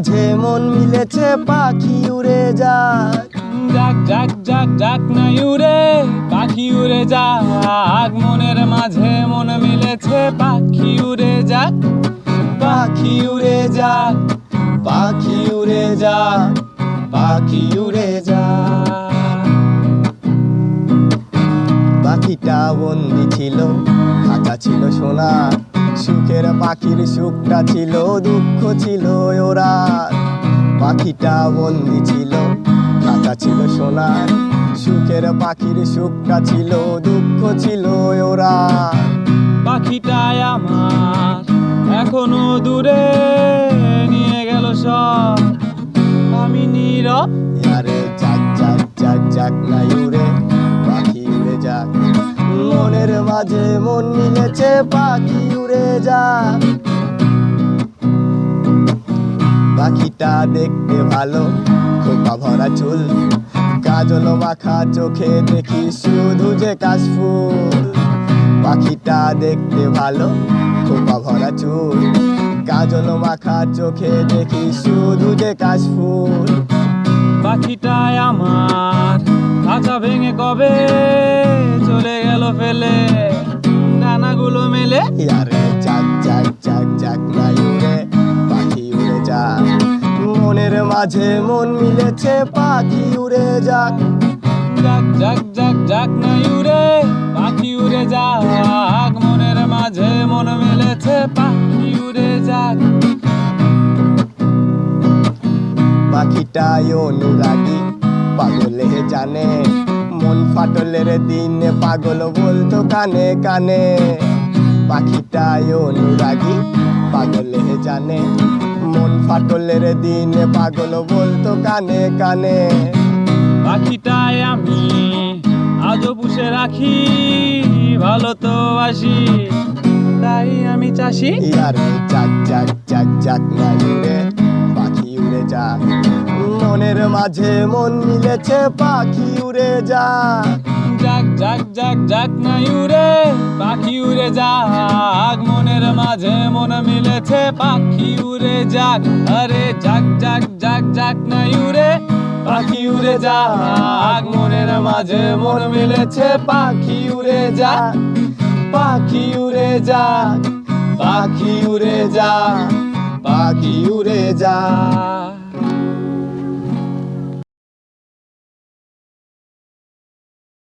মাঝে মন মিলেছে পাখি উড়ে যাক। যাক যাক যাক যাক নাই উড়ে পাখি উড়ে যাক, মনের মাঝে মন মিলেছে পাখি উড়ে যাক। পাখি উড়ে যাক, পাখি উড়ে যাক, পাখি উড়ে যাক। পাখিটা বন্দি ছিল, খাঁচা ছিল সোনার, সুখের পাখির সুখটা ছিল, দুঃখ ছিল ওরা। পাখিটা বন্দি ছিল, খাঁচা ছিল সোনার, সুখের পাখির সুখটা ছিল, দুঃখ ছিল ওরা। পাখিটাই আমার এখনো দূরে, নিয়ে গেল সব আমি নীরব। আরে যাক যাক যাক যাক নাই উড়ে পাখি উড়ে যাক, মনের মাঝে মন মিলেছে পাখি উড়ে যাক। পাখিটা দেখতে ভালো, খোপা ভরা চুল, কাজল মাখা চোখে দেখি শুধু যে কাশফুল। পাখিটা দেখতে ভালো, খোপা ভরা চুল, কাজল মাখা চোখে দেখি শুধু যে কাশফুল। পাখিটাই আমার খাঁচা ভেঙে কবে চলে গেল ফেলে ডানাগুলো মেলে। আরে যাক যাক যাক যাক নাই উড়ে পাখি উড়ে যাক, মনের মাঝে মন মিলেছে পাখি উড়ে যাক। যাক যাক যাক যাক নাই উড়ে পাখি উড়ে যাক, মনের মাঝে মন মিলেছে পাখি উড়ে যাক। পাখিটাই অনুরাগী পাগলে জানে, মন ফাটলের দিনে পাগল বলতো কানে কানে। পাখিটাই অনুরাগী পাগলে জানে, মন ফাটলের দিনে পাগল বলতো কানে কানে। পাখিটাই আমি আজও পুষে রাখি, ভালো তো বাসি তাই আমি চাষি। আরে যাক যাক যাক যাক নাই উড়ে পাখি উড়ে যাক, মনের মাঝে মন মিলেছে পাখি উড়ে যাক। যাক যাক যাক যাক নাই উড়ে পাখি উড়ে যাক, মনের মাঝে মন মিলেছে পাখি উড়ে যাক। আরে যাক যাক যাক যাক নাই উড়ে পাখি উড়ে যাক, মনের মাঝে মন মিলেছে পাখি উড়ে যাক। পাখি উড়ে যাক, পাখি উড়ে যাক, পাখি উড়ে যাক।